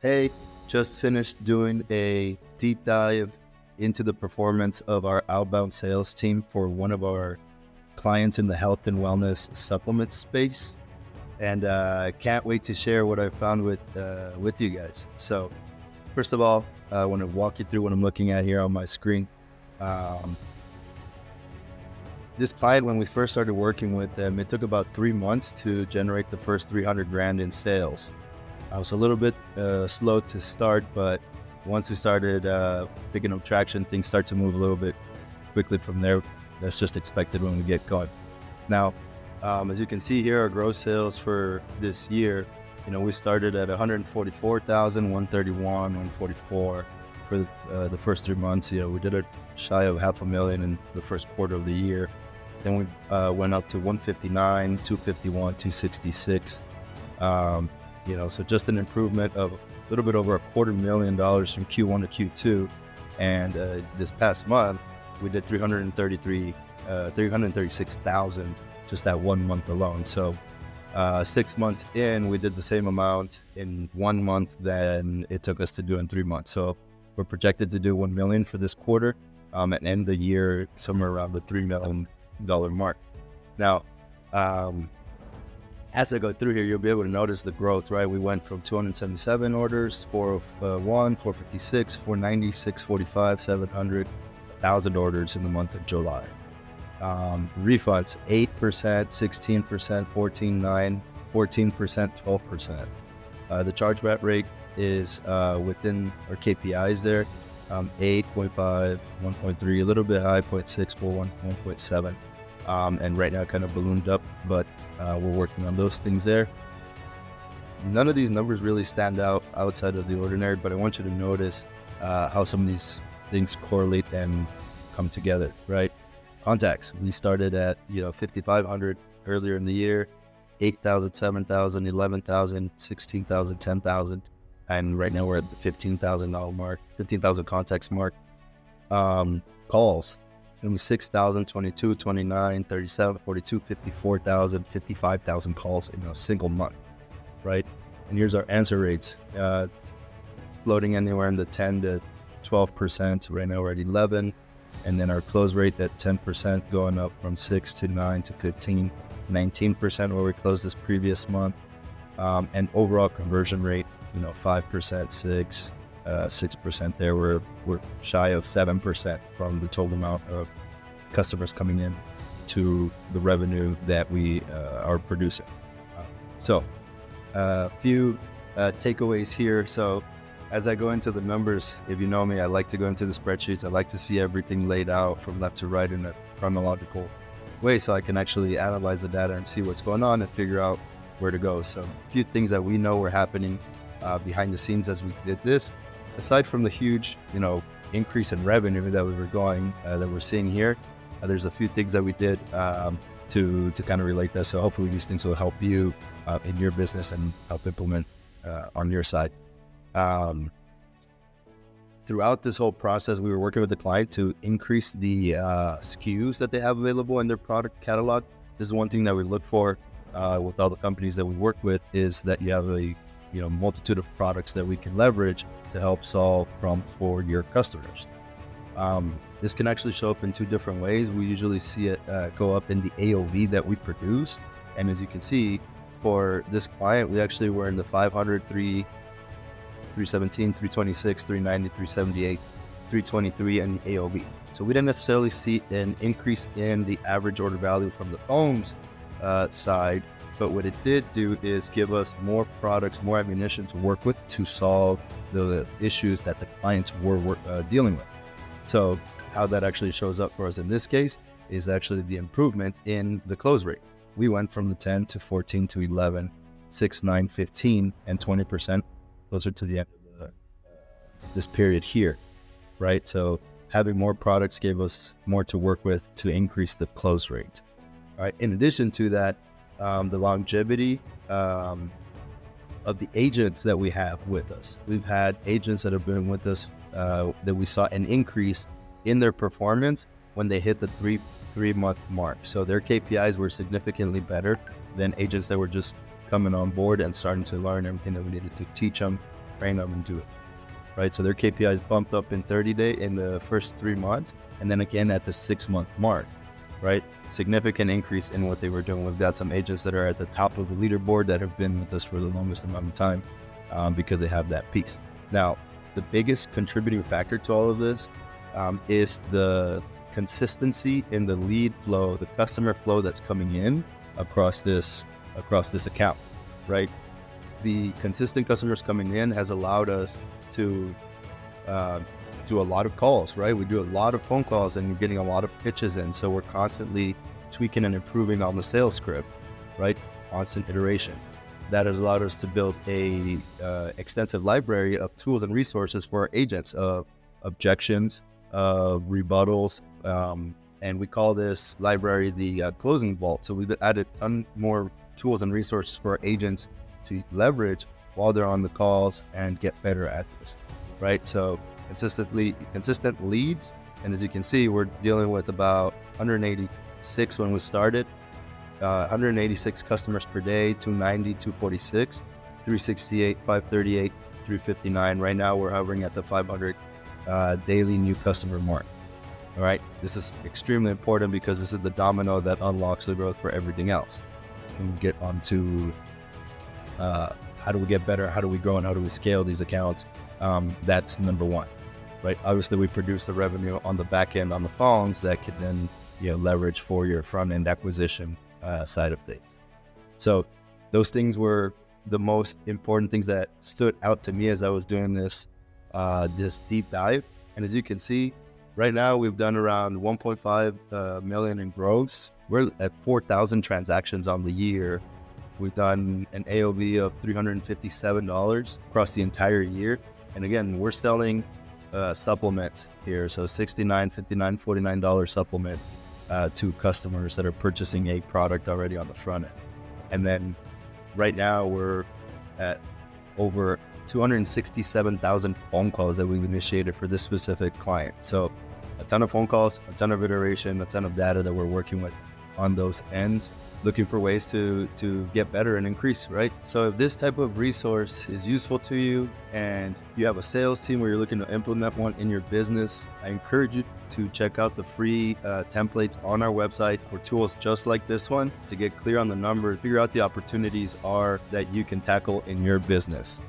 Hey, just finished doing a deep dive into the performance of our outbound sales team for one of our clients in the health and wellness supplement space. And can't wait to share what I found with you guys. So first of all, I want to walk you through what I'm looking at here on my screen. Um, this client, when we first started working with them, it took about 3 months to generate the first 300 grand in sales. I was a little bit slow to start, but once we started picking up traction, things start to move a little bit quickly from there. That's just expected when we get going. Now, as you can see here, our gross sales for this year, we started at 144,000, 131, 144 for the first 3 months. We did it shy of $500,000 in the first quarter of the year. Then we went up to 159, 251, 266. So just an improvement of a little bit over $250,000 from Q1 to Q2. And this past month, we did 336,000 just that 1 month alone. So 6 months in, we did the same amount in 1 month than it took us to do in 3 months. So we're projected to do 1 million for this quarter and end the year somewhere around the $3 million mark. Now, as I go through here, you'll be able to notice the growth, right? We went from 277 orders, 401, 456, 490, 645, 700, 1,000 orders in the month of July. Refunds, 8%, 16%, 14.9%, 14%, 12%. The chargeback rate is within our KPIs there, 8.5, 1.3, a little bit high, 0.6, 1.7. And right now kind of ballooned up, but we're working on those things there. None of these numbers really stand out outside of the ordinary, but I want you to notice how some of these things correlate and come together, right? Contacts, we started at 5,500 earlier in the year, 8,000, 7,000, 11,000, 16,000, 10,000, and right now we're at the $15,000 mark, 15,000 contacts mark. Calls, 6,000, 22, 29, 37, 42, 54,000, 55,000 calls in a single month, right? And here's our answer rates, floating anywhere in the 10 to 12%. Right now we're at 11, and then our close rate at 10%, going up from 6 to 9 to 15, 19% where we closed this previous month, and overall conversion rate, 5%, 6% there. We're shy of 7% from the total amount of customers coming in to the revenue that we are producing. So a few takeaways here. So as I go into the numbers, if you know me, I like to go into the spreadsheets. I like to see everything laid out from left to right in a chronological way so I can actually analyze the data and see what's going on and figure out where to go. So a few things that we know were happening behind the scenes as we did this. Aside from the huge, increase in revenue that that we're seeing here, there's a few things that we did to kind of relate that. So hopefully these things will help you in your business and help implement on your side. Throughout this whole process, we were working with the client to increase the SKUs that they have available in their product catalog. This is one thing that we look for with all the companies that we work with, is that you have a multitude of products that we can leverage to help solve problems for your customers. This can actually show up in two different ways. We usually see it go up in the AOV that we produce. And as you can see, for this client, we actually were in the 500, 317, 326, 390, 378, 323, and the AOV. So we didn't necessarily see an increase in the average order value from the phones side, but what it did do is give us more products, more ammunition to work with to solve the issues that the clients were dealing with. So how that actually shows up for us in this case is actually the improvement in the close rate. We went from the 10 to 14 to 11, 6, 9, 15, and 20% closer to the end of this period here, right? So having more products gave us more to work with to increase the close rate. All right. In addition to that, the longevity of the agents that we have with us. We've had agents that have been with us that we saw an increase in their performance when they hit the three month mark. So their KPIs were significantly better than agents that were just coming on board and starting to learn everything that we needed to teach them train them and do it, right? So their KPIs bumped up in 30-day in the first 3 months, and then again at the 6-month mark, right? Significant increase in what they were doing. We've got some agents that are at the top of the leaderboard that have been with us for the longest amount of time because they have that piece. Now, the biggest contributing factor to all of this is the consistency in the lead flow, the customer flow that's coming in across this account, right? The consistent customers coming in has allowed us to do a lot of calls, right? We do a lot of phone calls and we're getting a lot of pitches in. So we're constantly tweaking and improving on the sales script, right? Constant iteration. That has allowed us to build a extensive library of tools and resources for our agents, of objections, rebuttals, and we call this library the closing vault. So we've added a ton more tools and resources for our agents to leverage while they're on the calls and get better at this, right? So consistent leads, and as you can see, we're dealing with about 186 when we started, 186 customers per day, 290, 246, 368, 538, 359. Right now we're hovering at the 500 daily new customer mark. All right, this is extremely important because this is the domino that unlocks the growth for everything else. And we get onto how do we get better, how do we grow, and how do we scale these accounts. That's number one, right? Obviously, we produce the revenue on the back end on the phones that can then leverage for your front end acquisition side of things. So those things were the most important things that stood out to me as I was doing this deep dive. And as you can see, right now we've done around 1.5 million in gross. We're at 4,000 transactions on the year. We've done an AOV of $357 across the entire year. And again, we're selling supplements here. So $69, $59, $49 supplements to customers that are purchasing a product already on the front end. And then right now we're at over 267,000 phone calls that we've initiated for this specific client. So a ton of phone calls, a ton of iteration, a ton of data that we're working with on those ends, looking for ways to get better and increase, right? So if this type of resource is useful to you and you have a sales team where you're looking to implement one in your business, I encourage you to check out the free templates on our website for tools just like this one to get clear on the numbers, figure out the opportunities that you can tackle in your business.